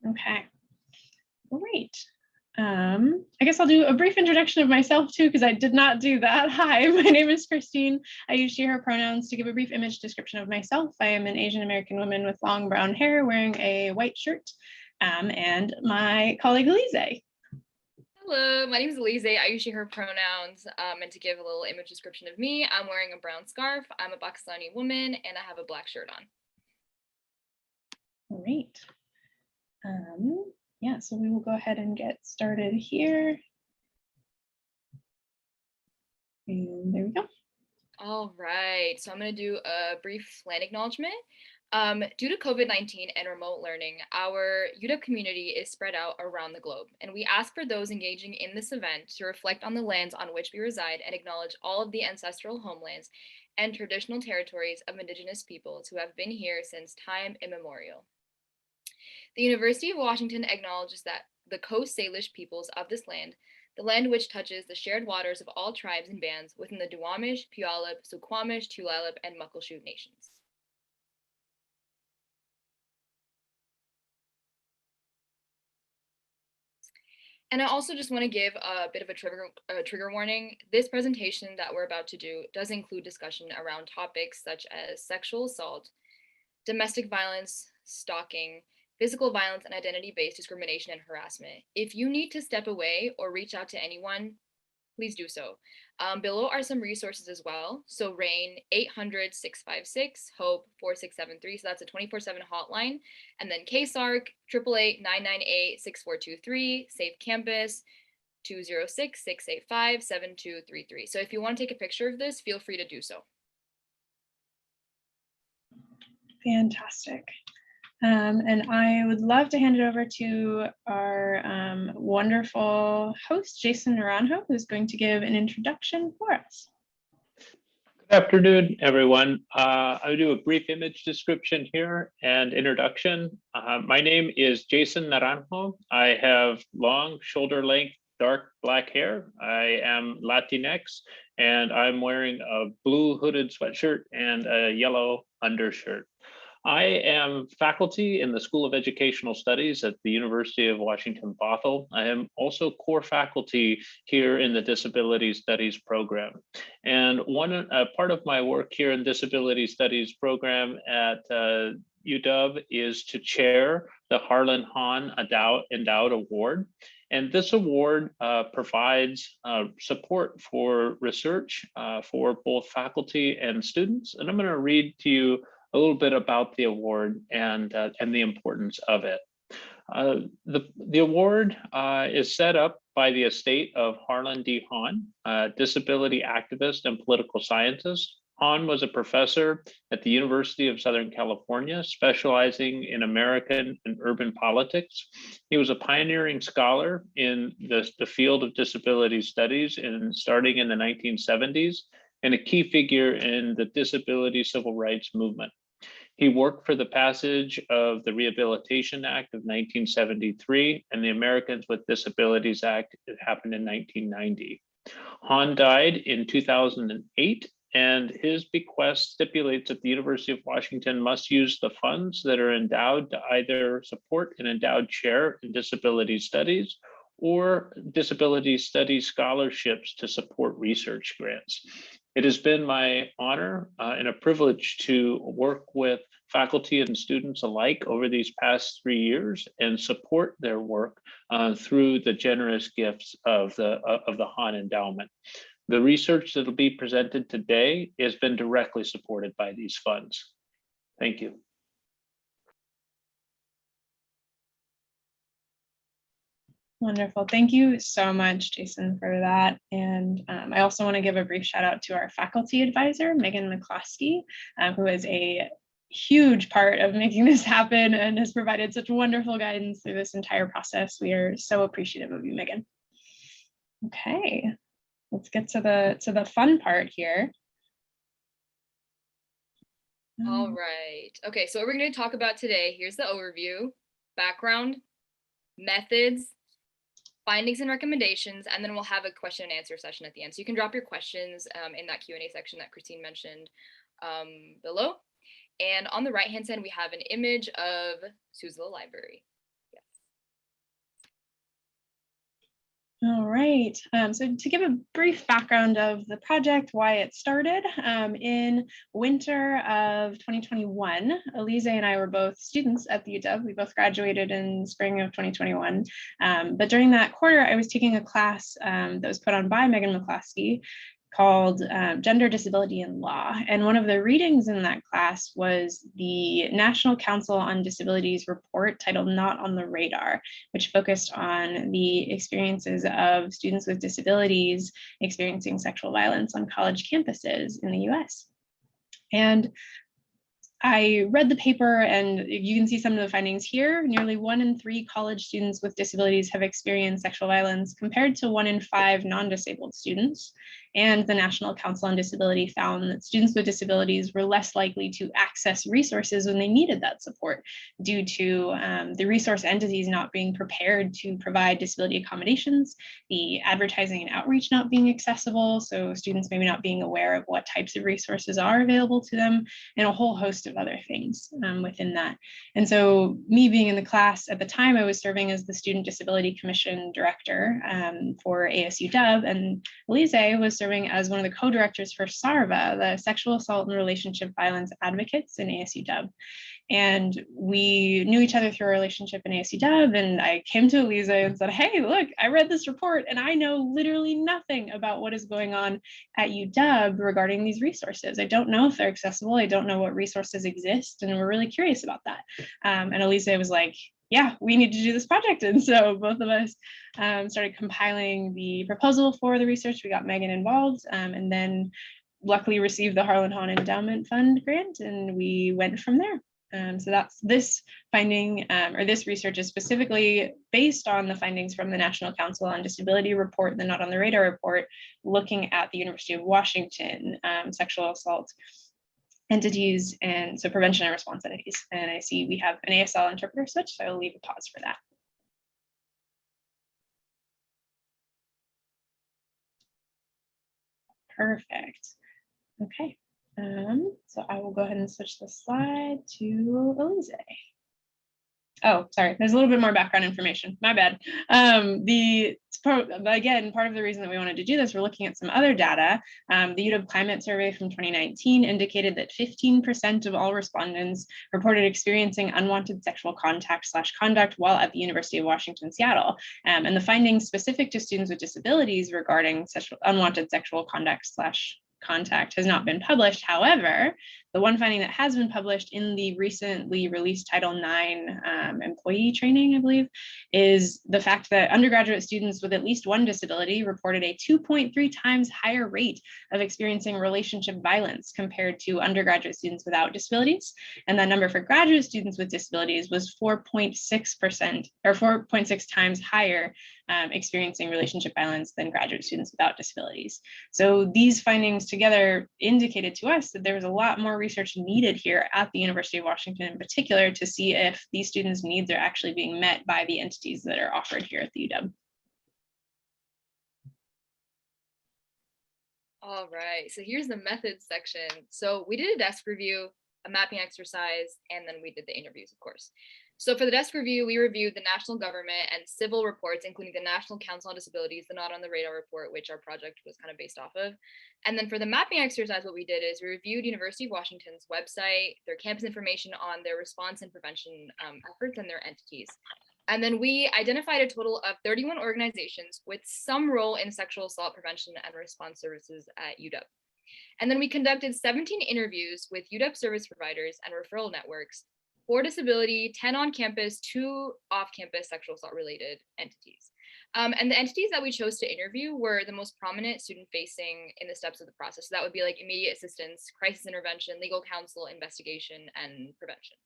Okay, great. I guess I'll do a brief introduction of myself too, because I did not do that. Hi, my name is Christine. I use she, her pronouns to give a brief image description of myself. I am an Asian American woman with long brown hair wearing a white shirt, and my colleague Alizay. Hello, my name is Alizay. I use she, her pronouns, and to give a little image description of me, I'm wearing a brown scarf, I'm a Pakistani woman, and I have a black shirt on. Great. Yeah, so we will go ahead and get started here. And there we go. All right, so I'm going to do a brief land acknowledgement. Due to COVID-19 and remote learning, our UW community is spread out around the globe, and we ask for those engaging in this event to reflect on the lands on which we reside and acknowledge all of the ancestral homelands and traditional territories of Indigenous peoples who have been here since time immemorial. The University of Washington acknowledges that the Coast Salish peoples of this land, the land which touches the shared waters of all tribes and bands within the Duwamish, Puyallup, Suquamish, Tulalip, and Muckleshoot nations. And I also just want to give a bit of a trigger warning. This presentation that we're about to do does include discussion around topics such as sexual assault, domestic violence, stalking, physical violence, and identity-based discrimination and harassment. If you need to step away or reach out to anyone, please do so. Below are some resources as well. So RAINN 800-656-HOPE-4673. So that's a 24/7 hotline. And then KSARC 888-998-6423. SAFECAMPUS 206-685-7233. So if you want to take a picture of this, feel free to do so. Fantastic. And I would love to hand it over to our wonderful host, Jason Naranjo, who's going to give an introduction for us. Good afternoon, everyone. I'll do a brief image description here and introduction. My name is Jason Naranjo. I have long, shoulder-length, dark black hair. I am Latinx, and I'm wearing a blue hooded sweatshirt and a yellow undershirt. I am faculty in the School of Educational Studies at the University of Washington, Bothell. I am also core faculty here in the Disability Studies program. And one part of my work here in Disability Studies program at UW is to chair the Harlan Hahn Endowed Award. And this award provides support for research for both faculty and students. And I'm going to read to you a little bit about the award and the importance of it. The award is set up by the estate of Harlan D. Hahn, a disability activist and political scientist. Hahn was a professor at the University of Southern California, specializing in American and urban politics. He was a pioneering scholar in the field of disability studies starting in the 1970s, and a key figure in the disability civil rights movement. He worked for the passage of the Rehabilitation Act of 1973 and the Americans with Disabilities Act. It happened in 1990. Hahn died in 2008, and his bequest stipulates that the University of Washington must use the funds that are endowed to either support an endowed chair in disability studies or disability studies scholarships to support research grants. It has been my honor and a privilege to work with faculty and students alike over these past 3 years and support their work through the generous gifts of the Hahn Endowment. The research that will be presented today has been directly supported by these funds. Thank you. Wonderful. Thank you so much, Jason, for that. And I also want to give a brief shout out to our faculty advisor, Megan McCloskey, who is a huge part of making this happen and has provided such wonderful guidance through this entire process. We are so appreciative of you, Megan. Okay, let's get to the fun part here. All right. Okay, so what we're going to talk about today, here's the overview, background, methods, findings and recommendations, and then we'll have a question and answer session at the end. So you can drop your questions in that Q&A section that Christine mentioned below. And on the right-hand side, we have an image of Susan Library. Yes. All right, so to give a brief background of the project, why it started, in winter of 2021, Alizay and I were both students at the UW. We both graduated in spring of 2021. But during that quarter, I was taking a class that was put on by Megan McCloskey called Gender, Disability, and Law. And one of the readings in that class was the National Council on Disabilities report titled Not on the Radar, which focused on the experiences of students with disabilities experiencing sexual violence on college campuses in the US. And I read the paper, and you can see some of the findings here. Nearly 1 in 3 college students with disabilities have experienced sexual violence, compared to 1 in 5 non-disabled students. And the National Council on Disability found that students with disabilities were less likely to access resources when they needed that support, due to the resource entities not being prepared to provide disability accommodations, the advertising and outreach not being accessible, so students maybe not being aware of what types of resources are available to them, and a whole host of other things within that. And so me being in the class at the time, I was serving as the Student Disability Commission Director for ASU-Dub, and Alizay was serving as one of the co-directors for SARVA, the Sexual Assault and Relationship Violence Advocates in ASU-Dub. And we knew each other through our relationship in ASU-Dub, and I came to Alizay and said, hey, look, I read this report and I know literally nothing about what is going on at UW regarding these resources. I don't know if they're accessible. I don't know what resources exist, and we're really curious about that. And Alizay was like, yeah, we need to do this project. And so both of us started compiling the proposal for the research. We got Megan involved, and then luckily received the Harlan Hahn Endowment Fund grant, and we went from there. So that's this finding, or this research is specifically based on the findings from the National Council on Disability report, the Not on the Radar report, looking at the University of Washington sexual assault entities, and so prevention and response entities. And I see we have an ASL interpreter switch, so I will leave a pause for that. Perfect. Okay. So I will go ahead and switch the slide to Alizay. Oh, sorry, there's a little bit more background information. My bad. Again, part of the reason that we wanted to do this, we're looking at some other data. The UW Climate Survey from 2019 indicated that 15% of all respondents reported experiencing unwanted sexual contact/conduct while at the University of Washington, Seattle. And the findings specific to students with disabilities regarding unwanted sexual contact has not been published. However, the one finding that has been published in the recently released Title IX employee training, I believe, is the fact that undergraduate students with at least one disability reported a 2.3 times higher rate of experiencing relationship violence compared to undergraduate students without disabilities. And that number for graduate students with disabilities was 4.6% or 4.6 times higher, experiencing relationship violence than graduate students without disabilities. So these findings together indicated to us that there was a lot more research needed here at the University of Washington in particular to see if these students' needs are actually being met by the entities that are offered here at the UW. All right, so here's the methods section. So we did a desk review, a mapping exercise, and then we did the interviews, of course. So for the desk review, we reviewed the national government and civil reports, including the National Council on Disabilities, the Not on the Radar report, which our project was kind of based off of. And then for the mapping exercise, what we did is we reviewed University of Washington's website, their campus information on their response and prevention efforts and their entities. And then we identified a total of 31 organizations with some role in sexual assault prevention and response services at UW. And then we conducted 17 interviews with UW service providers and referral networks, 4 disability, 10 on campus, 2 off campus sexual assault related entities. And the entities that we chose to interview were the most prominent student facing in the steps of the process. So that would be like immediate assistance, crisis intervention, legal counsel, investigation, and prevention.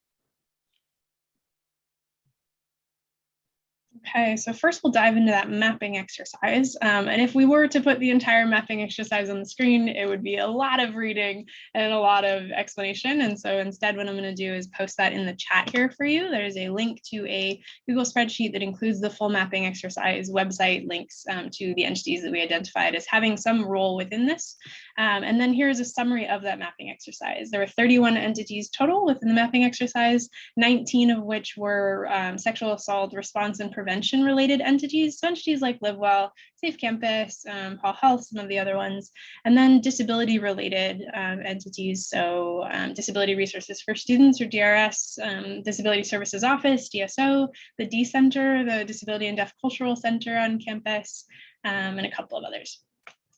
Okay, so first we'll dive into that mapping exercise. And if we were to put the entire mapping exercise on the screen, it would be a lot of reading and a lot of explanation. And so instead, what I'm going to do is post that in the chat here for you. There's a link to a Google spreadsheet that includes the full mapping exercise, website links to the entities that we identified as having some role within this. And then here's a summary of that mapping exercise. There were 31 entities total within the mapping exercise, 19 of which were sexual assault response and prevention related entities. So entities like LiveWell, SAFECAMPUS, Paul Health, some of the other ones, and then disability related entities. So Disability Resources for Students, or DRS, Disability Services Office, DSO, the D Center, the Disability and Deaf Cultural Center on campus, and a couple of others.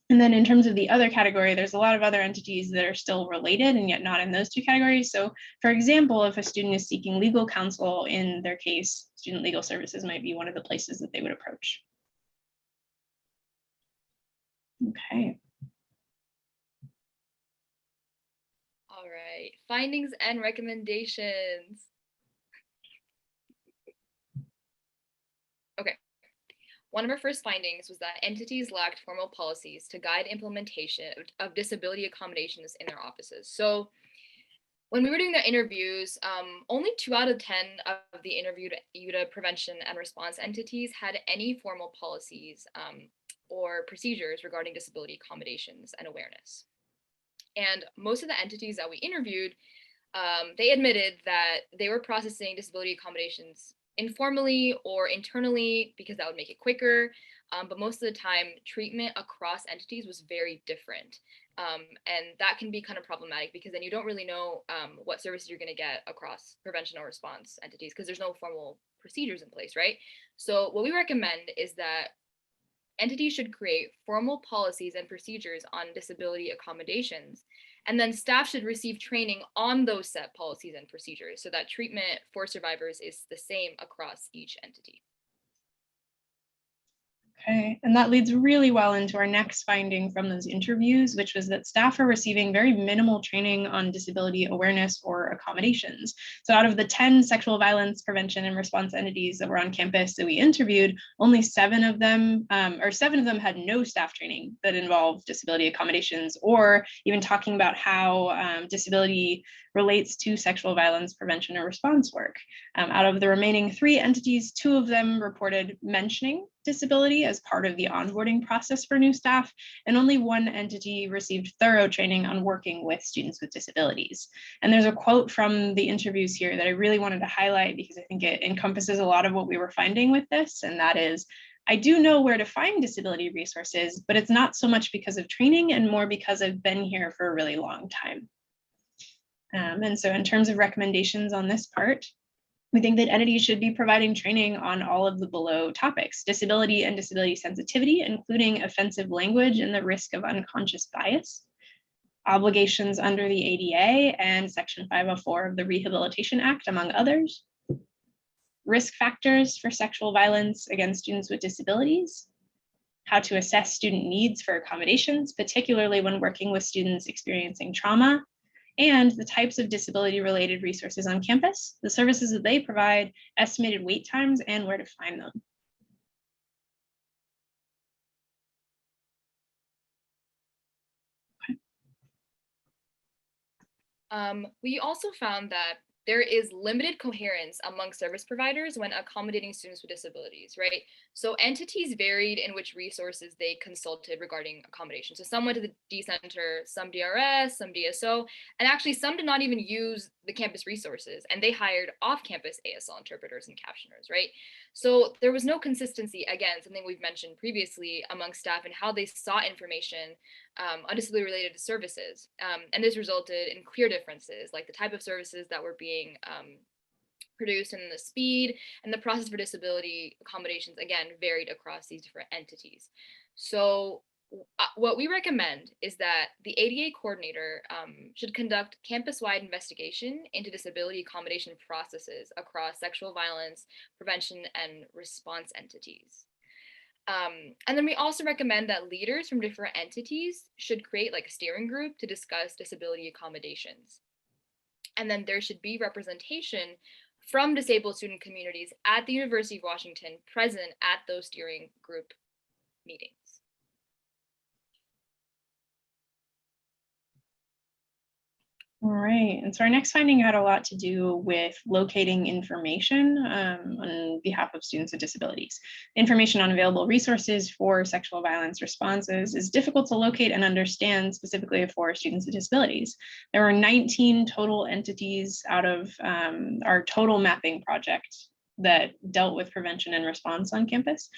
And then in terms of the other category, there's a lot of other entities that are still related and yet not in those two categories. So for example, if a student is seeking legal counsel in their case, Student Legal Services might be one of the places that they would approach. Okay. All right, findings and recommendations. Okay. One of our first findings was that entities lacked formal policies to guide implementation of disability accommodations in their offices. So when we were doing the interviews, only 2 out of 10 of the interviewed UDA prevention and response entities had any formal policies or procedures regarding disability accommodations and awareness. And most of the entities that we interviewed, they admitted that they were processing disability accommodations informally or internally because that would make it quicker. But most of the time, treatment across entities was very different. And that can be kind of problematic because then you don't really know what services you're going to get across prevention or response entities because there's no formal procedures in place, right? So what we recommend is that entities should create formal policies and procedures on disability accommodations, and then staff should receive training on those set policies and procedures so that treatment for survivors is the same across each entity. Okay, and that leads really well into our next finding from those interviews, which was that staff are receiving very minimal training on disability awareness or accommodations. So out of the 10 sexual violence prevention and response entities that were on campus that we interviewed, only 7 of them had no staff training that involved disability accommodations or even talking about how disability relates to sexual violence prevention or response work. Out of the remaining 3 entities, 2 of them reported mentioning disability as part of the onboarding process for new staff, and only 1 entity received thorough training on working with students with disabilities. And there's a quote from the interviews here that I really wanted to highlight because I think it encompasses a lot of what we were finding with this, and that is, "I do know where to find disability resources, but it's not so much because of training and more because I've been here for a really long time." And so in terms of recommendations on this part, we think that entities should be providing training on all of the below topics: disability and disability sensitivity, including offensive language and the risk of unconscious bias, obligations under the ADA and Section 504 of the Rehabilitation Act, among others, risk factors for sexual violence against students with disabilities, how to assess student needs for accommodations, particularly when working with students experiencing trauma, and the types of disability-related resources on campus, the services that they provide, estimated wait times, and where to find them. We also found that there is limited coherence among service providers when accommodating students with disabilities, right? So entities varied in which resources they consulted regarding accommodation. So some went to the D Center, some DRS, some DSO, and actually some did not even use the campus resources, and they hired off-campus ASL interpreters and captioners, right? So there was no consistency, again, something we've mentioned previously, among staff and how they sought information on disability related services. And this resulted in clear differences, like the type of services that were being produced and the speed and the process for disability accommodations, again, varied across these different entities. So what we recommend is that the ADA coordinator should conduct campus-wide investigation into disability accommodation processes across sexual violence, prevention, and response entities. And then we also recommend that leaders from different entities should create like a steering group to discuss disability accommodations. And then there should be representation from disabled student communities at the University of Washington present at those steering group meetings. All right, and so our next finding had a lot to do with locating information on behalf of students with disabilities. Information on available resources for sexual violence responses is difficult to locate and understand specifically for students with disabilities. There were 19 total entities out of our total mapping project that dealt with prevention and response on campus,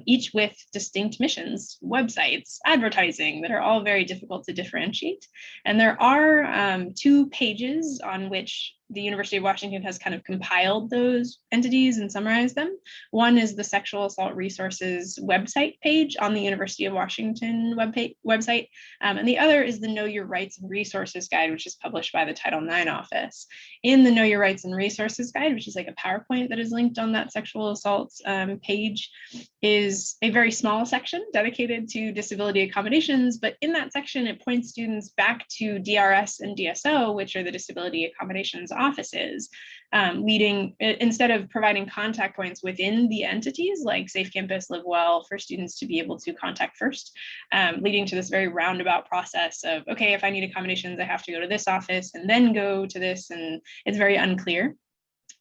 each with distinct missions, websites, advertising that are all very difficult to differentiate. And there are 2 pages on which the University of Washington has kind of compiled those entities and summarized them. One is the Sexual Assault Resources website page on the University of Washington website, and the other is the Know Your Rights and Resources Guide, which is published by the Title IX office. In the Know Your Rights and Resources Guide, which is like a PowerPoint that is linked on that sexual assault page, is a very small section dedicated to disability accommodations, but in that section, it points students back to DRS and DSO, which are the disability accommodations offices, leading, instead of providing contact points within the entities like Safe Campus, Live Well, for students to be able to contact first, leading to this very roundabout process of, okay, if I need accommodations, I have to go to this office and then go to this, and it's very unclear.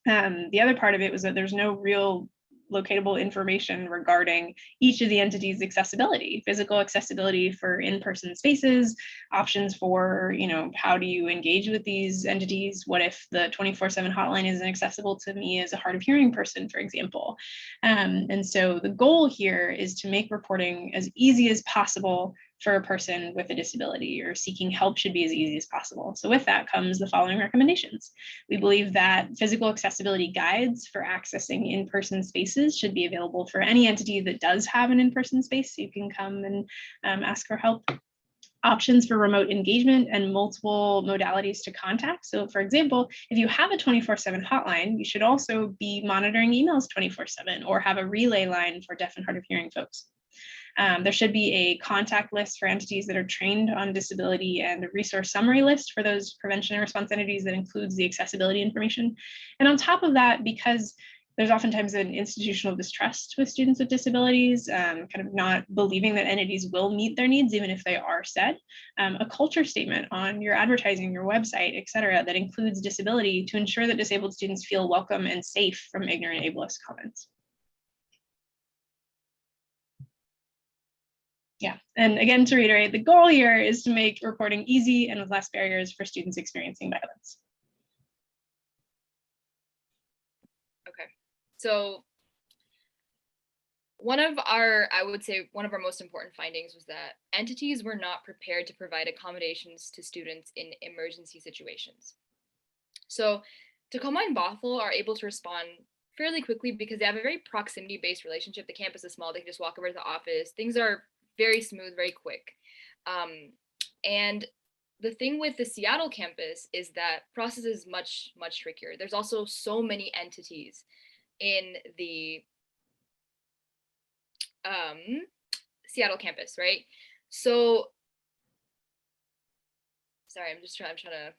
The other part of it was that there's no real locatable information regarding each of the entities' accessibility, physical accessibility for in-person spaces, options for, how do you engage with these entities? What if the 24/7 hotline isn't accessible to me as a hard of hearing person, for example? And so the goal here is to make reporting as easy as possible for a person with a disability, or seeking help should be as easy as possible. So with that comes the following recommendations. We believe that physical accessibility guides for accessing in-person spaces should be available for any entity that does have an in-person space, so you can come and ask for help. Options for remote engagement and multiple modalities to contact. So for example, if you have a 24/7 hotline, you should also be monitoring emails 24/7, or have a relay line for deaf and hard of hearing folks. There should be a contact list for entities that are trained on disability, and a resource summary list for those prevention and response entities that includes the accessibility information. And on top of that, because there's oftentimes an institutional distrust with students with disabilities, kind of not believing that entities will meet their needs, even if they are said, a culture statement on your advertising, your website, et cetera, that includes disability, to ensure that disabled students feel welcome and safe from ignorant ableist comments. Yeah, and again, to reiterate, the goal here is to make reporting easy and with less barriers for students experiencing violence. Okay, so one of our most important findings was that entities were not prepared to provide accommodations to students in emergency situations. So Tacoma and Bothell are able to respond fairly quickly because they have a very proximity-based relationship. The campus is small, they can just walk over to the office. Things are very smooth, very quick. And the thing with the Seattle campus is that process is much, much trickier. There's also so many entities in the Seattle campus, right? So, sorry, I'm trying to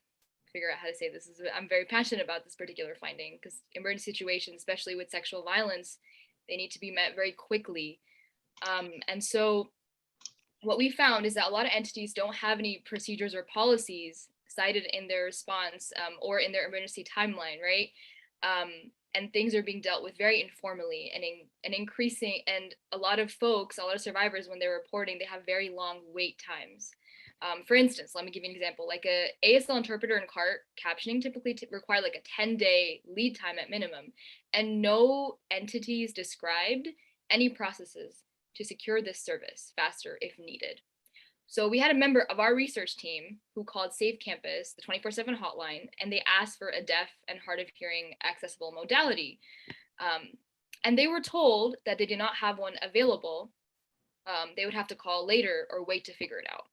figure out how to say this. I'm very passionate about this particular finding, because emergency situations, especially with sexual violence, they need to be met very quickly. And so what we found is that a lot of entities don't have any procedures or policies cited in their response or in their emergency timeline, right? And things are being dealt with very informally and increasing. And a lot of survivors, when they're reporting, they have very long wait times. For instance, let me give you an example. Like a ASL interpreter and CART captioning typically require like a 10-day lead time at minimum, and no entities described any processes to secure this service faster if needed. So we had a member of our research team who called SAFECAMPUS, the 24/7 hotline, and they asked for a deaf and hard of hearing accessible modality. And they were told that they did not have one available. They would have to call later or wait to figure it out.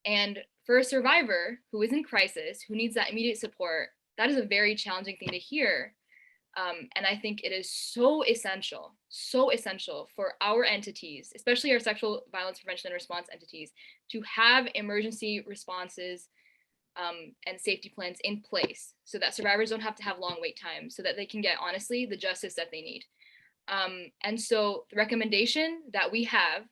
And for a survivor who is in crisis, who needs that immediate support, that is a very challenging thing to hear. And I think it is so essential for our entities, especially our sexual violence prevention and response entities, to have emergency responses and safety plans in place so that survivors don't have to have long wait times, so that they can get, honestly, the justice that they need. And so the recommendation that we have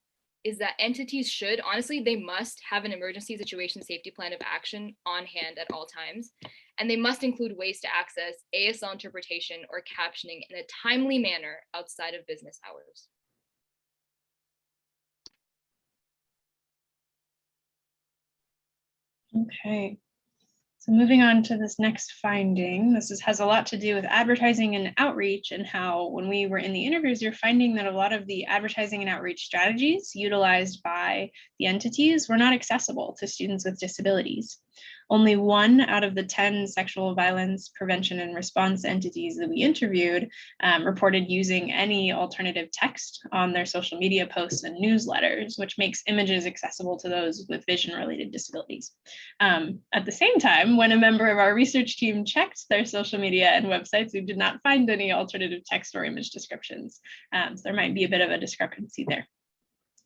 is that entities should, honestly, they must have an emergency situation safety plan of action on hand at all times. And they must include ways to access ASL interpretation or captioning in a timely manner outside of business hours. Okay. So moving on to this next finding, has a lot to do with advertising and outreach, and how when we were in the interviews, you're finding that a lot of the advertising and outreach strategies utilized by the entities were not accessible to students with disabilities. Only 1 out of the 10 sexual violence prevention and response entities that we interviewed reported using any alternative text on their social media posts and newsletters, which makes images accessible to those with vision-related disabilities. At the same time, when a member of our research team checked their social media and websites, we did not find any alternative text or image descriptions. So there might be a bit of a discrepancy there.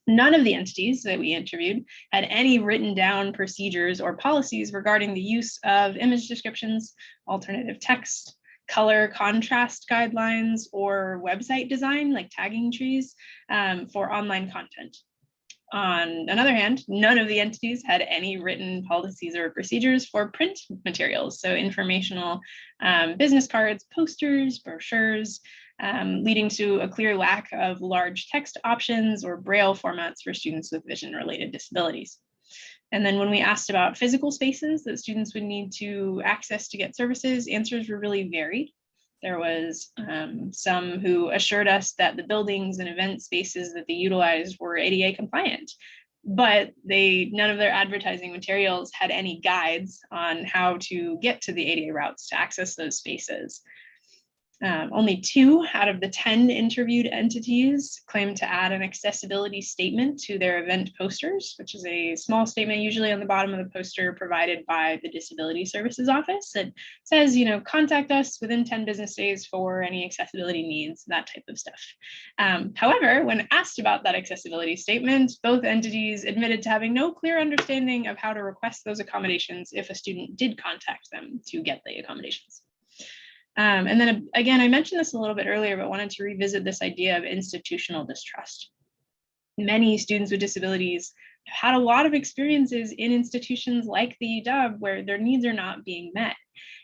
None of the entities that we interviewed had any written down procedures or policies regarding the use of image descriptions, alternative text, color contrast guidelines, or website design like tagging trees for online content. On another hand, none of the entities had any written policies or procedures for print materials, so informational business cards, posters, brochures, leading to a clear lack of large text options or Braille formats for students with vision-related disabilities. And then when we asked about physical spaces that students would need to access to get services, answers were really varied. There was some who assured us that the buildings and event spaces that they utilized were ADA compliant, but none of their advertising materials had any guides on how to get to the ADA routes to access those spaces. Only 2 out of the 10 interviewed entities claimed to add an accessibility statement to their event posters, which is a small statement usually on the bottom of the poster provided by the Disability Services Office that says, contact us within 10 business days for any accessibility needs, that type of stuff. However, when asked about that accessibility statement, both entities admitted to having no clear understanding of how to request those accommodations if a student did contact them to get the accommodations. And then again, I mentioned this a little bit earlier, but wanted to revisit this idea of institutional distrust. Many students with disabilities have had a lot of experiences in institutions like the UW where their needs are not being met.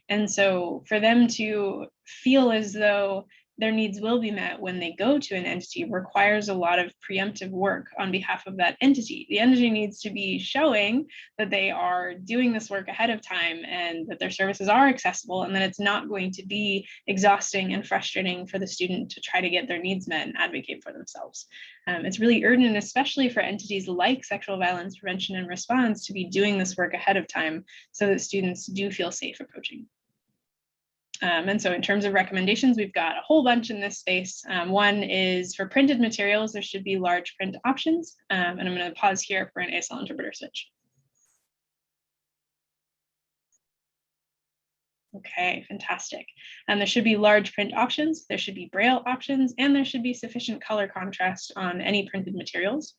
And so for them to feel as though their needs will be met when they go to an entity requires a lot of preemptive work on behalf of that entity. The entity needs to be showing that they are doing this work ahead of time and that their services are accessible, and that it's not going to be exhausting and frustrating for the student to try to get their needs met and advocate for themselves. It's really urgent, especially for entities like sexual violence prevention and response, to be doing this work ahead of time so that students do feel safe approaching. And so in terms of recommendations, we've got a whole bunch in this space. One is for printed materials, there should be large print options. And I'm going to pause here for an ASL interpreter switch. Okay, fantastic. And there should be large print options, there should be Braille options, and there should be sufficient color contrast on any printed materials.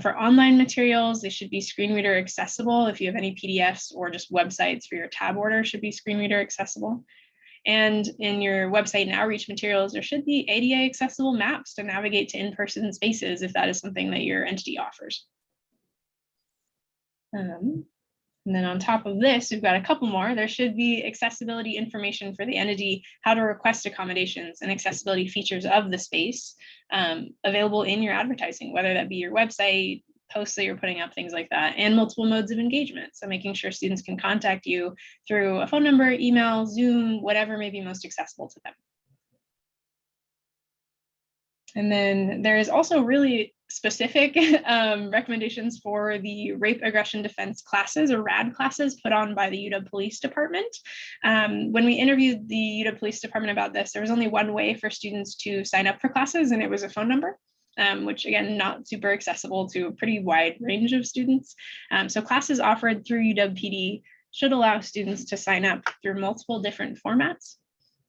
For online materials, they should be screen reader accessible. If you have any PDFs or just websites for your tab order, should be screen reader accessible. And in your website and outreach materials, there should be ADA accessible maps to navigate to in-person spaces if that is something that your entity offers. And then on top of this, we've got a couple more. There should be accessibility information for the entity, how to request accommodations and accessibility features of the space available in your advertising, whether that be your website, posts that you're putting up, things like that, and multiple modes of engagement. So making sure students can contact you through a phone number, email, Zoom, whatever may be most accessible to them. And then there is also really specific recommendations for the rape aggression defense classes, or RAD classes, put on by the UW Police Department. When we interviewed the UW Police Department about this, there was only one way for students to sign up for classes, and it was a phone number. Which again, not super accessible to a pretty wide range of students. So classes offered through UW PD should allow students to sign up through multiple different formats.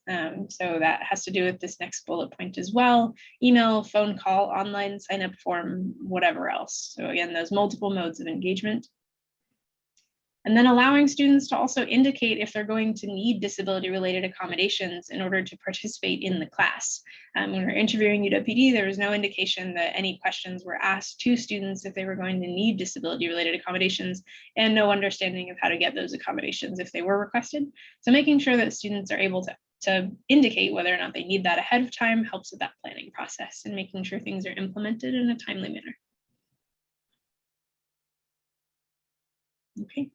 So that has to do with this next bullet point as well: email, phone call, online sign up form, whatever else. So again, those multiple modes of engagement. And then allowing students to also indicate if they're going to need disability-related accommodations in order to participate in the class. When we were interviewing UWPD, there was no indication that any questions were asked to students if they were going to need disability-related accommodations, and no understanding of how to get those accommodations if they were requested. So making sure that students are able to indicate whether or not they need that ahead of time helps with that planning process and making sure things are implemented in a timely manner. Okay.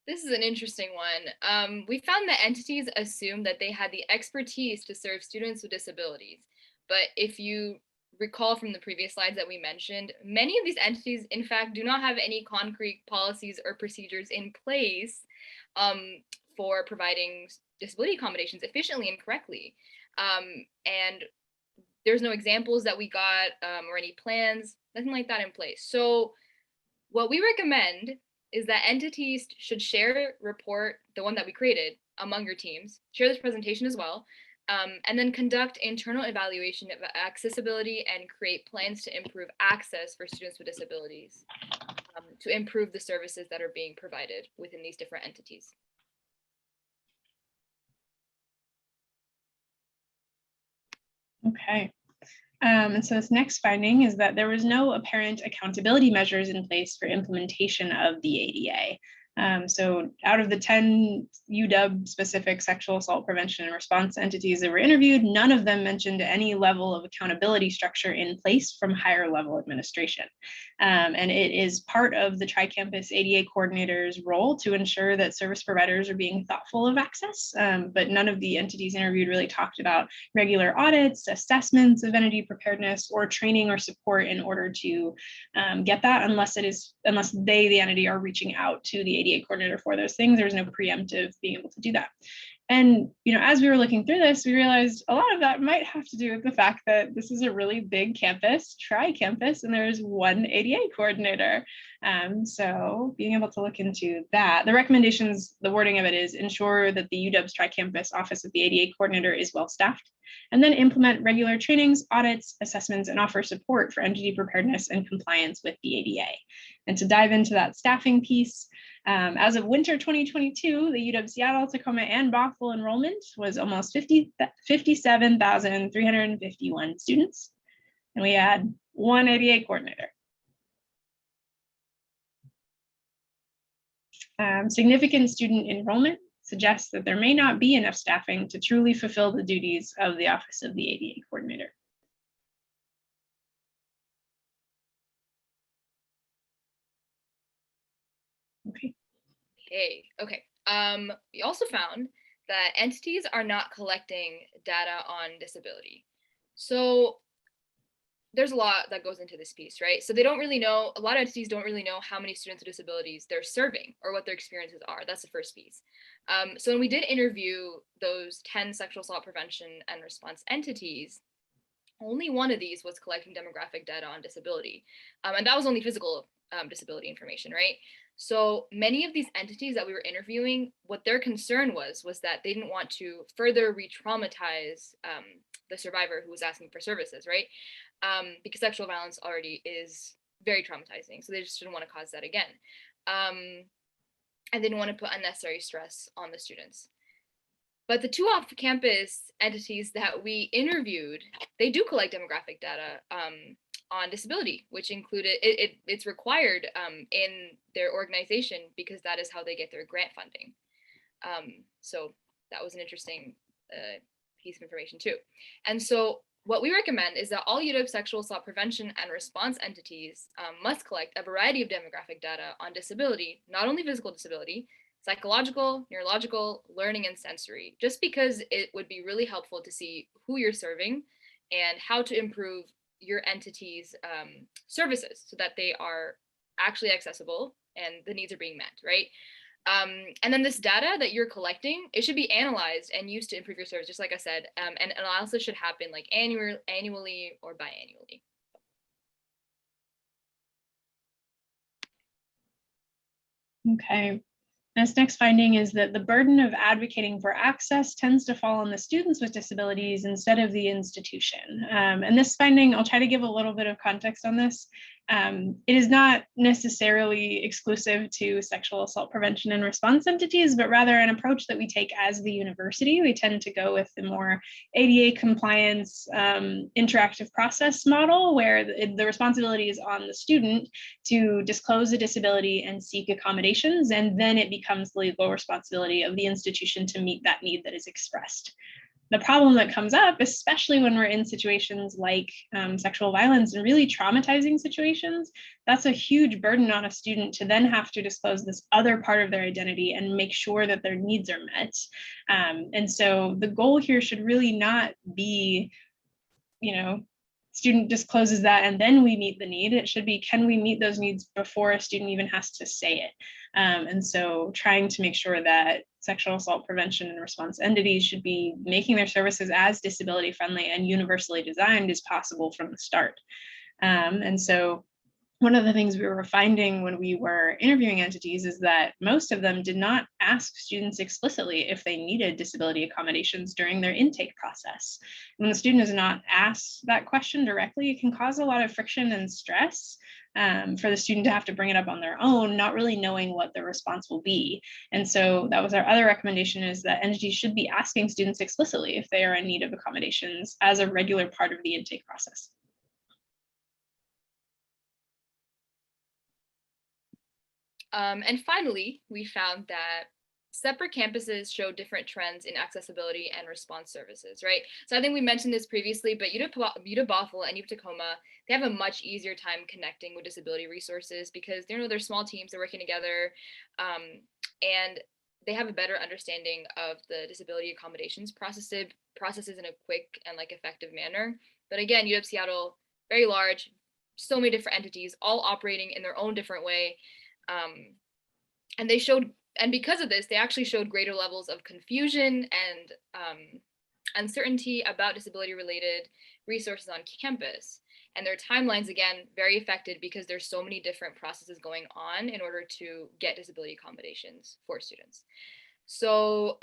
This is an interesting one. We found that entities assumed that they had the expertise to serve students with disabilities. But if you recall from the previous slides that we mentioned, many of these entities, in fact, do not have any concrete policies or procedures in place for providing disability accommodations efficiently and correctly. And there's no examples that we got or any plans, nothing like that in place. So what we recommend is that entities should share, report, the one that we created, among your teams, share this presentation as well, and then conduct internal evaluation of accessibility and create plans to improve access for students with disabilities, to improve the services that are being provided within these different entities. Okay. And so this next finding is that there was no apparent accountability measures in place for implementation of the ADA. So out of the 10 UW specific sexual assault prevention and response entities that were interviewed, none of them mentioned any level of accountability structure in place from higher level administration. And it is part of the Tri-Campus ADA coordinator's role to ensure that service providers are being thoughtful of access, but none of the entities interviewed really talked about regular audits, assessments of entity preparedness, or training or support in order to get that, unless they, the entity, are reaching out to the ADA coordinator for those things. There's no preemptive being able to do that. And as we were looking through this, we realized a lot of that might have to do with the fact that this is a really big campus, Tri-Campus, and there's one ADA coordinator. So being able to look into that, the recommendations, the wording of it is ensure that the UW's Tri-Campus Office of the ADA coordinator is well staffed, and then implement regular trainings, audits, assessments, and offer support for entity preparedness and compliance with the ADA. And to dive into that staffing piece, as of winter 2022, the UW Seattle, Tacoma, and Bothell enrollment was almost 57,351 students, and we had one ADA coordinator. Significant student enrollment suggests that there may not be enough staffing to truly fulfill the duties of the Office of the ADA coordinator. Okay. We also found that entities are not collecting data on disability. So there's a lot that goes into this piece, right? So they don't really know, a lot of entities don't really know how many students with disabilities they're serving or what their experiences are. That's the first piece. So when we did interview those 10 sexual assault prevention and response entities, only one of these was collecting demographic data on disability. And that was only physical disability information, right? So many of these entities that we were interviewing, what their concern was that they didn't want to further re-traumatize the survivor who was asking for services, right? Because sexual violence already is very traumatizing. So they just didn't want to cause that again. And they didn't want to put unnecessary stress on the students. But the two off-campus entities that we interviewed, they do collect demographic data on disability, which included, it's required in their organization because that is how they get their grant funding. So that was an interesting piece of information too. And so what we recommend is that all UW sexual assault prevention and response entities must collect a variety of demographic data on disability, not only physical disability, psychological, neurological, learning, and sensory, just because it would be really helpful to see who you're serving and how to improve your entity's services so that they are actually accessible and the needs are being met, right? And then this data that you're collecting, it should be analyzed and used to improve your service, just like I said, and analysis should happen like annually or biannually. Okay. This next finding is that the burden of advocating for access tends to fall on the students with disabilities instead of the institution. And this finding, I'll try to give a little bit of context on this. It is not necessarily exclusive to sexual assault prevention and response entities, but rather an approach that we take as the university. We tend to go with the more ADA compliance interactive process model, where the responsibility is on the student to disclose a disability and seek accommodations, and then it becomes the legal responsibility of the institution to meet that need that is expressed. The problem that comes up, especially when we're in situations like sexual violence and really traumatizing situations, that's a huge burden on a student to then have to disclose this other part of their identity and make sure that their needs are met. And so the goal here should really not be, student discloses that and then we meet the need. It should be, can we meet those needs before a student even has to say it? And so trying to make sure that sexual assault prevention and response entities should be making their services as disability friendly and universally designed as possible from the start. And so one of the things we were finding when we were interviewing entities is that most of them did not ask students explicitly if they needed disability accommodations during their intake process. When the student is not asked that question directly, it can cause a lot of friction and stress for the student to have to bring it up on their own, not really knowing what their response will be. And so that was our other recommendation, is that entities should be asking students explicitly if they are in need of accommodations as a regular part of the intake process. And finally, we found that separate campuses show different trends in accessibility and response services, right? So I think we mentioned this previously, but UW-Bothell and UW-Tacoma, they have a much easier time connecting with disability resources because they're small teams, they're working together, and they have a better understanding of the disability accommodations processes in a quick and effective manner. But again, UW-Seattle, very large, so many different entities, all operating in their own different way. And because of this, they actually showed greater levels of confusion and uncertainty about disability-related resources on campus. And their timelines, again, very affected because there's so many different processes going on in order to get disability accommodations for students. So,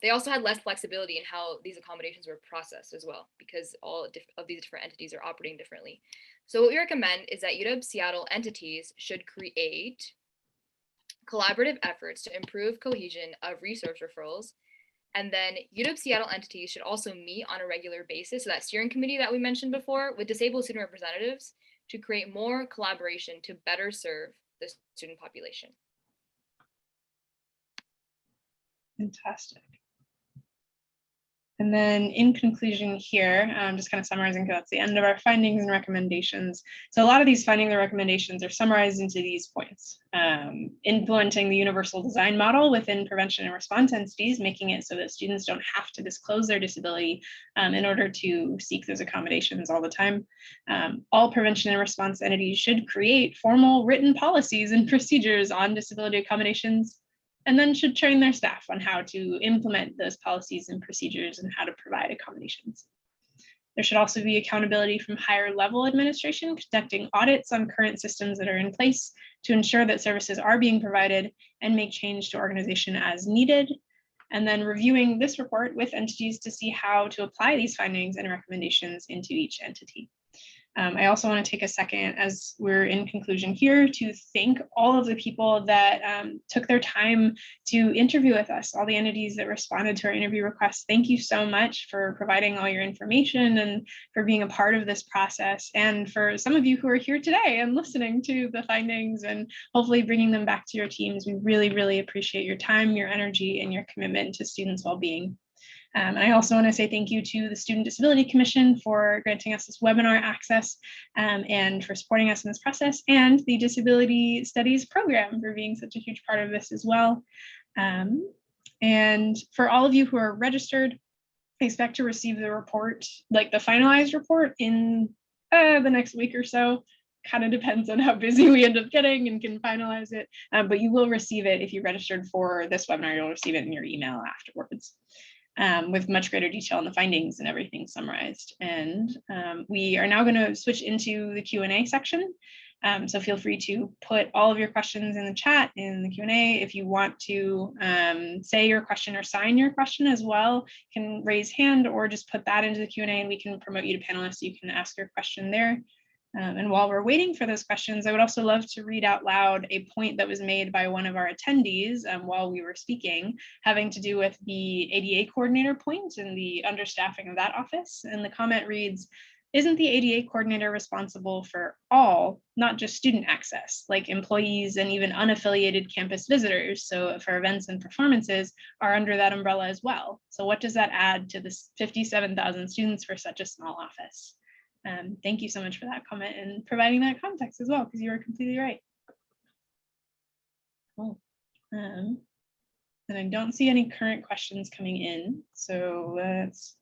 they also had less flexibility in how these accommodations were processed as well, because all of these different entities are operating differently. So what we recommend is that UW-Seattle entities should create collaborative efforts to improve cohesion of resource referrals. And then UW-Seattle entities should also meet on a regular basis, so that steering committee that we mentioned before, with disabled student representatives to create more collaboration to better serve the student population. Fantastic. And then in conclusion here, just kind of summarizing, because that's the end of our findings and recommendations. So a lot of these findings and recommendations are summarized into these points. Implementing the universal design model within prevention and response entities, making it so that students don't have to disclose their disability in order to seek those accommodations all the time. All prevention and response entities should create formal written policies and procedures on disability accommodations, and then should train their staff on how to implement those policies and procedures and how to provide accommodations. There should also be accountability from higher level administration, conducting audits on current systems that are in place to ensure that services are being provided and make change to organization as needed. And then reviewing this report with entities to see how to apply these findings and recommendations into each entity. I also want to take a second, as we're in conclusion here, to thank all of the people that took their time to interview with us, all the entities that responded to our interview requests. Thank you so much for providing all your information and for being a part of this process. And for some of you who are here today and listening to the findings and hopefully bringing them back to your teams, we really, really appreciate your time, your energy, and your commitment to students' well-being. And I also want to say thank you to the Student Disability Commission for granting us this webinar access and for supporting us in this process, and the Disability Studies program for being such a huge part of this as well. And for all of you who are registered, I expect to receive the report, like the finalized report, in the next week or so. Kind of depends on how busy we end up getting and can finalize it, but you will receive it if you registered for this webinar. You'll receive it in your email afterwards. With much greater detail on the findings and everything summarized. And we are now going to switch into the Q&A section. So feel free to put all of your questions in the chat in the Q&A. If you want to say your question or sign your question as well, you can raise hand or just put that into the Q&A and we can promote you to panelists. You can ask your question there. And while we're waiting for those questions, I would also love to read out loud a point that was made by one of our attendees while we were speaking, having to do with the ADA coordinator point and the understaffing of that office. And the comment reads, isn't the ADA coordinator responsible for all, not just student access, like employees and even unaffiliated campus visitors? So for events and performances are under that umbrella as well. So what does that add to the 57,000 students for such a small office? Thank you so much for that comment and providing that context as well, because you were completely right. Cool. And I don't see any current questions coming in, so let's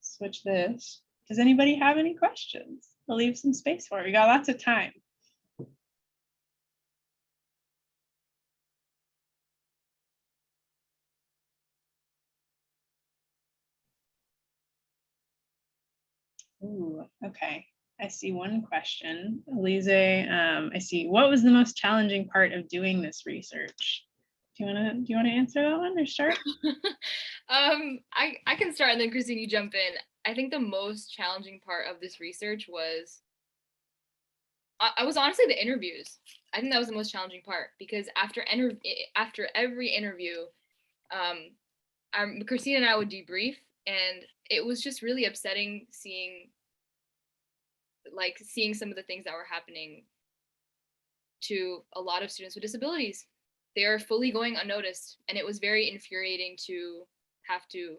switch this. Does anybody have any questions? I'll leave some space for it. We got lots of time. Ooh, okay. I see one question. Alizay, I see. What was the most challenging part of doing this research? Do you wanna answer that one or start? I can start and then Christine, you jump in. I think the most challenging part of this research was I was honestly the interviews. I think that was the most challenging part because after every interview, Christine and I would debrief, and it was just really upsetting seeing some of the things that were happening to a lot of students with disabilities. They are fully going unnoticed, and it was very infuriating to have to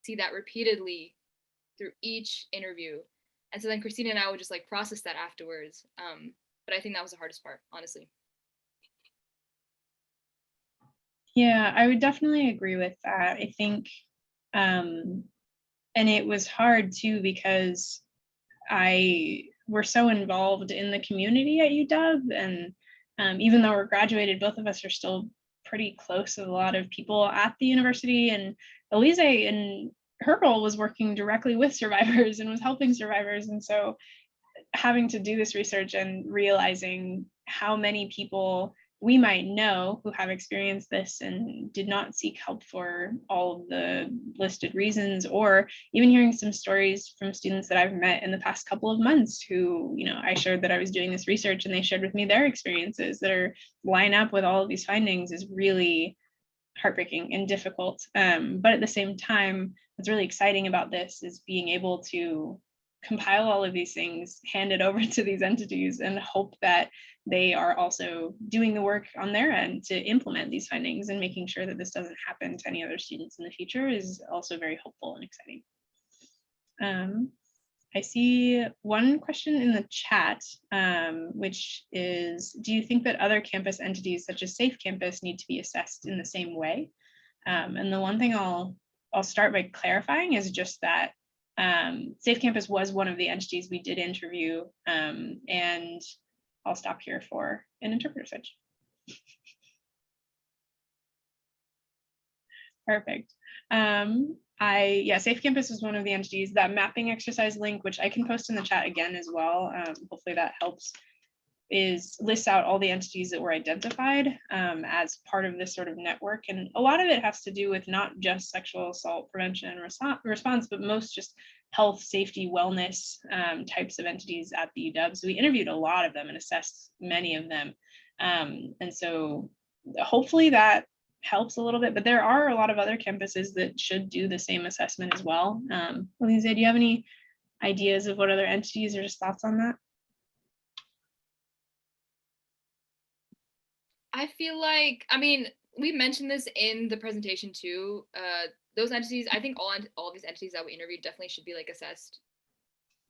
see that repeatedly through each interview. And so then Christina and I would just like process that afterwards. But I think that was the hardest part, honestly. Yeah, I would definitely agree with that. I think, and it was hard too because we're so involved in the community at UW, and even though we're graduated, both of us are still pretty close with a lot of people at the university. And Alizay, in her role, was working directly with survivors and was helping survivors. And so having to do this research and realizing how many people we might know who have experienced this and did not seek help for all of the listed reasons, or even hearing some stories from students that I've met in the past couple of months who, I shared that I was doing this research and they shared with me their experiences that are line up with all of these findings is really heartbreaking and difficult. But at the same time, what's really exciting about this is being able to compile all of these things, hand it over to these entities, and hope that they are also doing the work on their end to implement these findings, and making sure that this doesn't happen to any other students in the future is also very hopeful and exciting. I see one question in the chat, which is, do you think that other campus entities such as Safe Campus need to be assessed in the same way? And the one thing I'll start by clarifying is just that Safe Campus was one of the entities we did interview, and I'll stop here for an interpreter switch. Perfect. Safe Campus was one of the entities. That mapping exercise link, which I can post in the chat again as well, hopefully that helps, lists out all the entities that were identified as part of this sort of network. And a lot of it has to do with not just sexual assault prevention and response, but most just health, safety, wellness types of entities at the UW. So we interviewed a lot of them and assessed many of them. And so hopefully that helps a little bit, but there are a lot of other campuses that should do the same assessment as well. Alizay, do you have any ideas of what other entities or just thoughts on that? I feel like, we mentioned this in the presentation too. Those entities, I think all these entities that we interviewed definitely should be like assessed,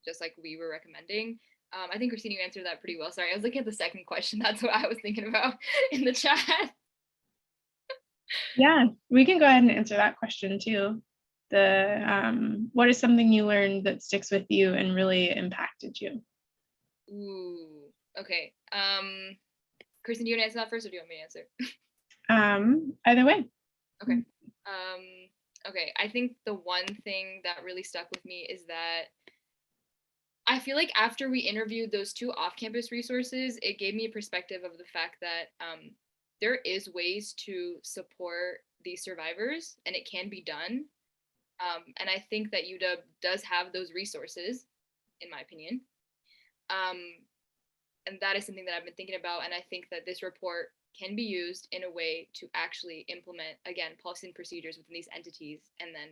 just like we were recommending. I think Christine, you answered that pretty well. Sorry, I was looking at the second question. That's what I was thinking about in the chat. Yeah, we can go ahead and answer that question too. What is something you learned that sticks with you and really impacted you? Ooh, okay. Kristen, do you want to answer that first, or do you want me to answer? Either way. Okay. Okay. I think the one thing that really stuck with me is that I feel like after we interviewed those two off-campus resources, it gave me a perspective of the fact that there is ways to support these survivors, and it can be done. And I think that UW does have those resources, in my opinion. And that is something that I've been thinking about. And I think that this report can be used in a way to actually implement, again, policy and procedures within these entities and then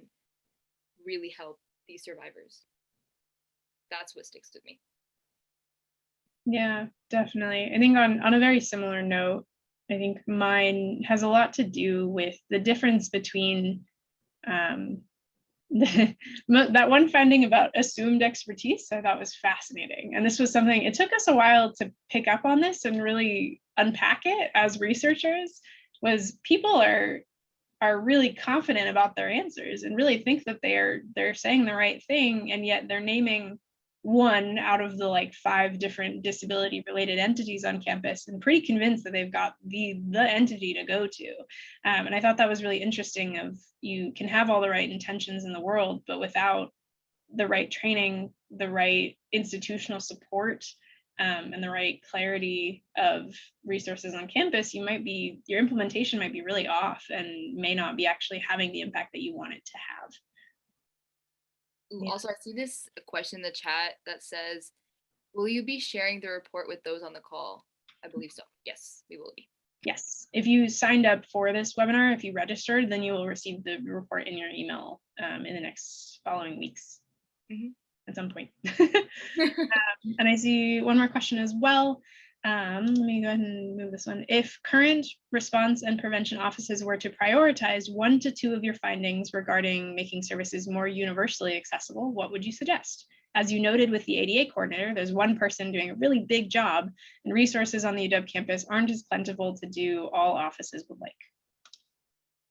really help these survivors. That's what sticks with me. Yeah, definitely. I think on a very similar note, I think mine has a lot to do with the difference between that one finding about assumed expertise. I thought was fascinating. And this was something, it took us a while to pick up on this and really unpack it as researchers, was people are really confident about their answers and really think that they're saying the right thing, and yet they're naming one out of the like 5 different disability related entities on campus and pretty convinced that they've got the entity to go to. And I thought that was really interesting. Of, you can have all the right intentions in the world, but without the right training, the right institutional support, and the right clarity of resources on campus, your implementation might be really off and may not be actually having the impact that you want it to have. Ooh, also, I see this question in the chat that says, will you be sharing the report with those on the call? I believe so. Yes, we will be. Yes. If you signed up for this webinar, if you registered, then you will receive the report in your email in the next following weeks. At some point. And I see one more question as well. Let me go ahead and move this one. If current response and prevention offices were to prioritize 1 to 2 of your findings regarding making services more universally accessible, what would you suggest? As you noted with the ADA coordinator, there's one person doing a really big job, and resources on the UW campus aren't as plentiful to do all offices would like.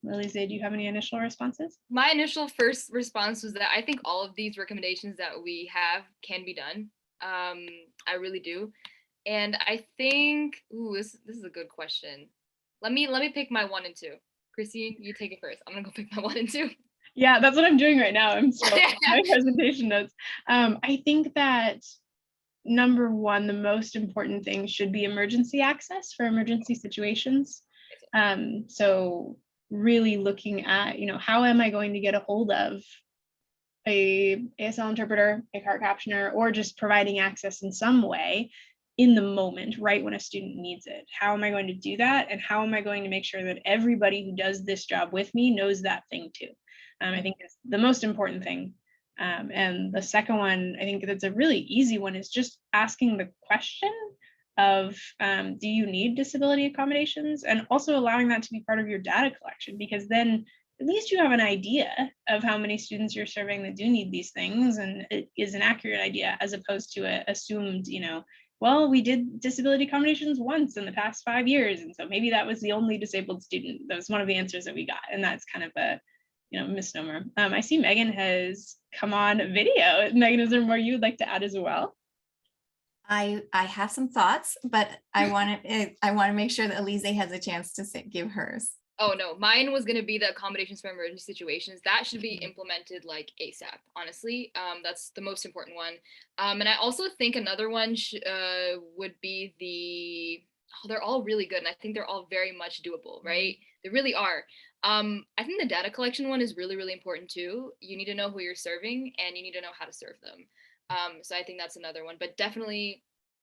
Alizay, do you have any initial responses? My initial first response was that I think all of these recommendations that we have can be done. I really do. And I think, this is a good question. Let me pick my 1 and 2. Christine, you take it first. I'm gonna go pick my 1 and 2. Yeah, that's what I'm doing right now. I'm still my presentation notes. I think that number 1, the most important thing should be emergency access for emergency situations. So really looking at, how am I going to get a hold of a ASL interpreter, a cart captioner, or just providing access in some way in the moment, right when a student needs it? How am I going to do that? And how am I going to make sure that everybody who does this job with me knows that thing too? I think it's the most important thing. And the second one, I think that's a really easy one, is just asking the question of, do you need disability accommodations? And also allowing that to be part of your data collection, because then at least you have an idea of how many students you're serving that do need these things, and it is an accurate idea, as opposed to a assumed, well, we did disability accommodations once in the past 5 years, and so maybe that was the only disabled student. That was one of the answers that we got, and that's kind of a misnomer. I see Megan has come on video. Megan, is there more you would like to add as well? I have some thoughts, but I want to make sure that Alizay has a chance to give hers. Oh no, mine was gonna be the accommodations for emergency situations. That should be implemented like ASAP, honestly. That's the most important one. And I also think another one would be they're all really good, and I think they're all very much doable, right? They really are. I think the data collection one is really, really important too. You need to know who you're serving, and you need to know how to serve them. So I think that's another one, but definitely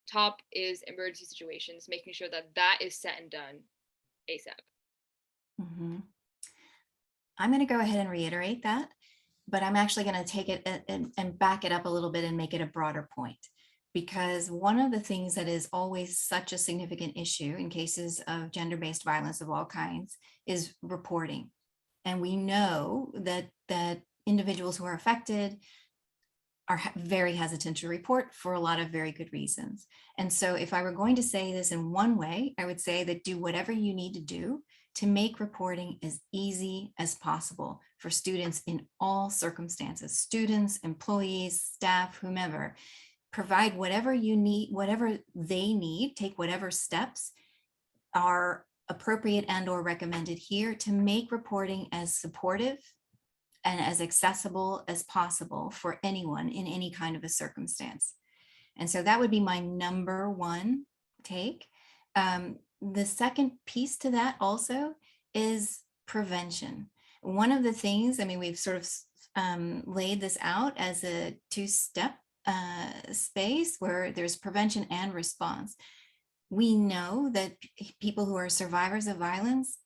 top is emergency situations, making sure that that is set and done ASAP. I'm going to go ahead and reiterate that, but I'm actually going to take it and back it up a little bit and make it a broader point, because one of the things that is always such a significant issue in cases of gender-based violence of all kinds is reporting. And we know that individuals who are affected are very hesitant to report for a lot of very good reasons. And so if I were going to say this in one way, I would say that do whatever you need to do to make reporting as easy as possible for students in all circumstances, students, employees, staff, whomever. Provide whatever you need, whatever they need, take whatever steps are appropriate and or recommended here to make reporting as supportive and as accessible as possible for anyone in any kind of a circumstance. And so that would be my number 1 take. The second piece to that also is prevention. One of the things, we've sort of laid this out as a 2-step space where there's prevention and response. We know that people who are survivors of violence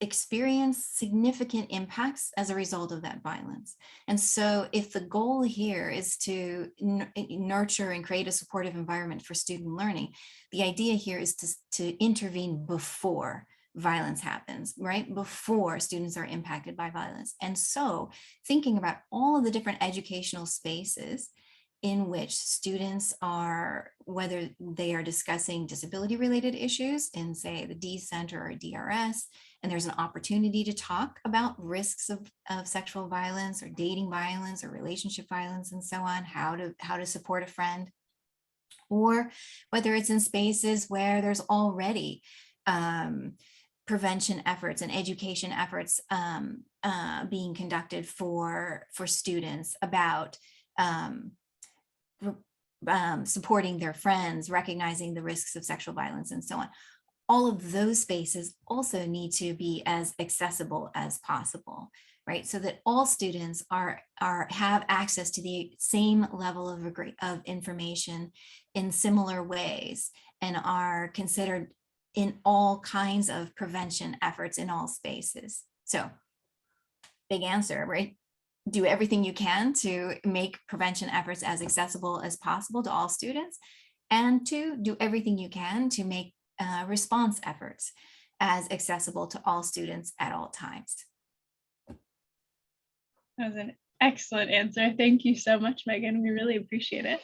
experience significant impacts as a result of that violence. And so if the goal here is to nurture and create a supportive environment for student learning, the idea here is to intervene before violence happens, right? Before students are impacted by violence. And so thinking about all of the different educational spaces in which students are, whether they are discussing disability related issues in, say, the D Center or DRS, and there's an opportunity to talk about risks of sexual violence or dating violence or relationship violence and so on, how to support a friend, or whether it's in spaces where there's already prevention efforts and education efforts being conducted for students about supporting their friends, recognizing the risks of sexual violence and so on. All of those spaces also need to be as accessible as possible, right? So that all students have access to the same level of information in similar ways and are considered in all kinds of prevention efforts in all spaces. So big answer, right? Do everything you can to make prevention efforts as accessible as possible to all students, and to do everything you can to make response efforts as accessible to all students at all times. That was an excellent answer. Thank you so much, Megan. We really appreciate it.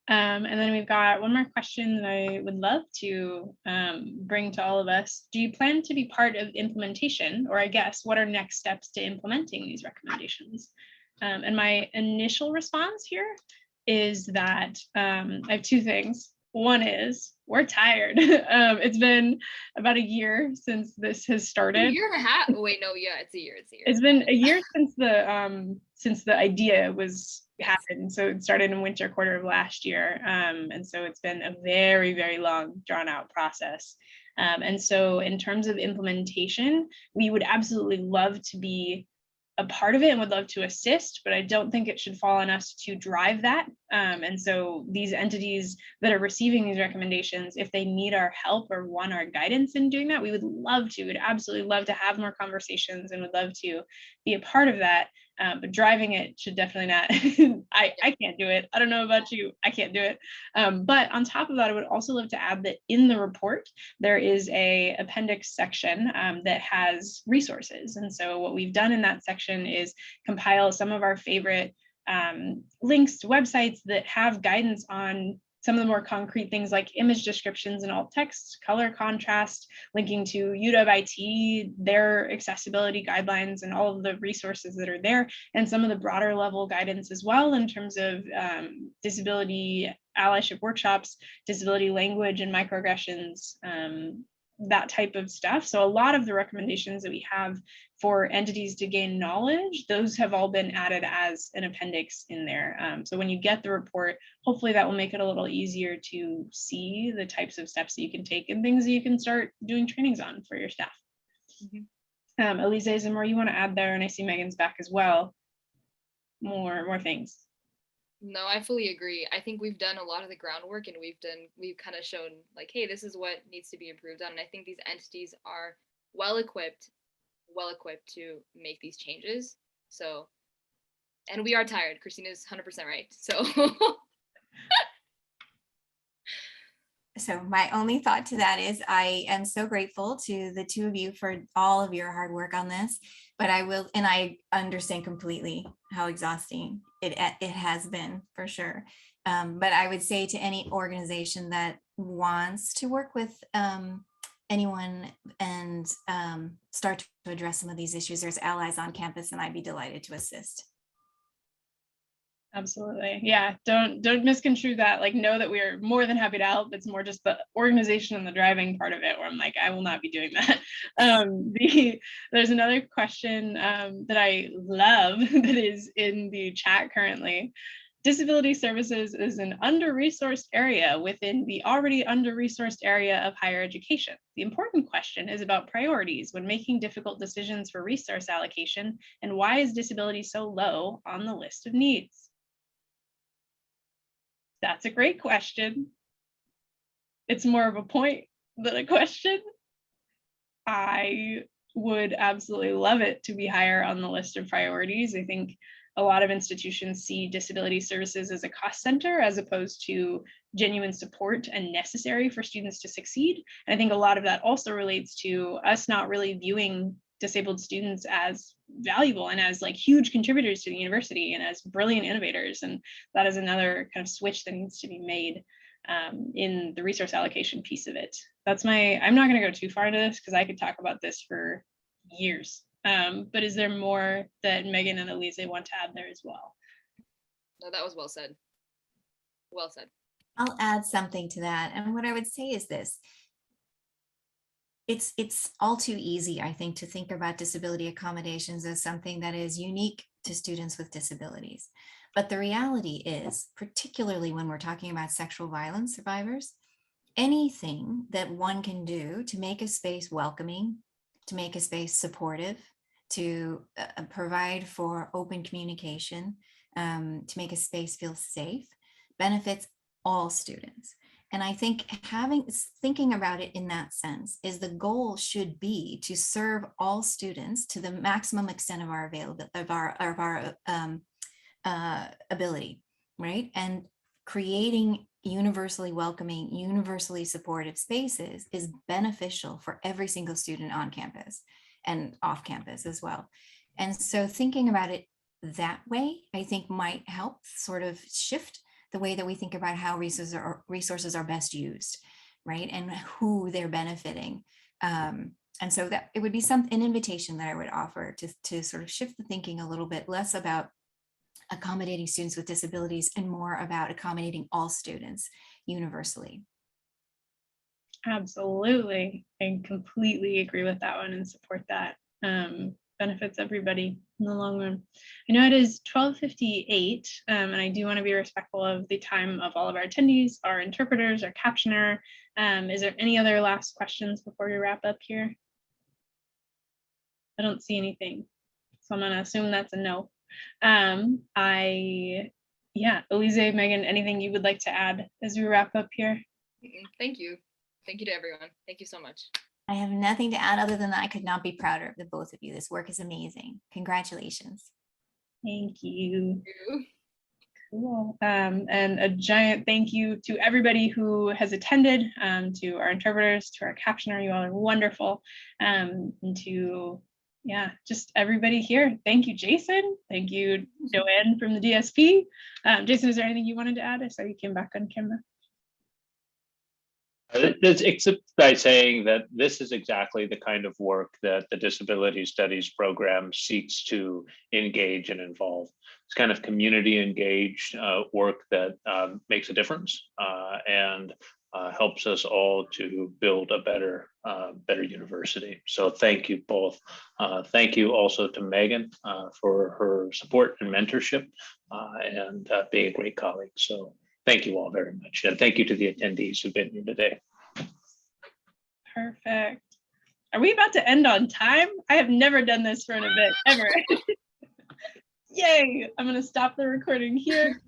And then we've got one more question that I would love to bring to all of us. Do you plan to be part of implementation, or I guess, what are next steps to implementing these recommendations? And my initial response here is that I have two things. One is we're tired. It's been about a year since this has started. A year and a half. Wait, no, yeah, it's a year. It's been a year since the idea was happened. So it started in winter quarter of last year. And so it's been a very, very long, drawn out process. And so in terms of implementation, we would absolutely love to be a part of it and would love to assist, but I don't think it should fall on us to drive that. And so these entities that are receiving these recommendations, if they need our help or want our guidance in doing that, we would love to. We'd absolutely love to have more conversations and would love to be a part of that. But driving it should definitely not. I can't do it. I don't know about you. I can't do it. But on top of that, I would also love to add that in the report, there is a appendix section that has resources. And so what we've done in that section is compile some of our favorite links to websites that have guidance on some of the more concrete things like image descriptions in alt text, color contrast, linking to UW IT, their accessibility guidelines and all of the resources that are there, and some of the broader level guidance as well in terms of disability allyship workshops, disability language and microaggressions, that type of stuff. So a lot of the recommendations that we have for entities to gain knowledge, those have all been added as an appendix in there. So when you get the report, hopefully that will make it a little easier to see the types of steps that you can take and things that you can start doing trainings on for your staff. Mm-hmm. Alizay, is there more you want to add there? And I see Megan's back as well. More things. No, I fully agree. I think we've done a lot of the groundwork and we've kind of shown like, hey, this is what needs to be improved on. And I think these entities are well equipped to make these changes. So, and we are tired. Christine is 100% right. So. So my only thought to that is I am so grateful to the two of you for all of your hard work on this, but I understand completely how exhausting it has been for sure. But I would say to any organization that wants to work with anyone and start to address some of these issues, there's allies on campus and I'd be delighted to assist. Absolutely. Yeah. Don't misconstrue that. Like, know that we are more than happy to help. It's more just the organization and the driving part of it where I'm like, I will not be doing that. There's another question that I love that is in the chat currently. Disability services is an under-resourced area within the already under-resourced area of higher education. The important question is about priorities when making difficult decisions for resource allocation, and why is disability so low on the list of needs? That's a great question. It's more of a point than a question. I would absolutely love it to be higher on the list of priorities. I think a lot of institutions see disability services as a cost center as opposed to genuine support and necessary for students to succeed. And I think a lot of that also relates to us not really viewing disabled students as valuable and as like huge contributors to the university and as brilliant innovators. And that is another kind of switch that needs to be made in the resource allocation piece of it. That's I'm not going to go too far into this because I could talk about this for years. But is there more that Megan and Alizay want to add there as well? No, that was well said. Well said. I'll add something to that. And what I would say is this. It's all too easy, I think, to think about disability accommodations as something that is unique to students with disabilities. But the reality is, particularly when we're talking about sexual violence survivors, anything that one can do to make a space welcoming, to make a space supportive, to provide for open communication, to make a space feel safe, benefits all students. And I think thinking about it in that sense is the goal should be to serve all students to the maximum extent of our ability, right? And creating universally welcoming, universally supportive spaces is beneficial for every single student on campus and off campus as well. And so thinking about it that way, I think might help sort of shift the way that we think about how resources are best used, right? And who they're benefiting. And so that it would be an invitation that I would offer to sort of shift the thinking a little bit, less about accommodating students with disabilities and more about accommodating all students universally. Absolutely. I completely agree with that one and support that. Benefits everybody in the long run. I know it is 12:58, and I do want to be respectful of the time of all of our attendees, our interpreters, our captioner. Is there any other last questions before we wrap up here? I don't see anything, so I'm going to assume that's a no. Yeah, Alizay, Megan, anything you would like to add as we wrap up here? Thank you. Thank you to everyone. Thank you so much. I have nothing to add other than that I could not be prouder of the both of you. This work is amazing. Congratulations. Thank you. Cool. And a giant thank you to everybody who has attended, to our interpreters, to our captioner. You all are wonderful. And to, yeah, just everybody here. Thank you, Jason. Thank you, Joanne from the DSP. Jason, is there anything you wanted to add? I saw you came back on camera. Except by saying that this is exactly the kind of work that the Disability Studies program seeks to engage and involve. It's kind of community engaged work that makes a difference and helps us all to build a better university. So thank you both. Thank you also to Megan for her support and mentorship and being a great colleague. So thank you all very much. And thank you to the attendees who've been here today. Perfect. Are we about to end on time? I have never done this for an event ever. Yay. I'm going to stop the recording here.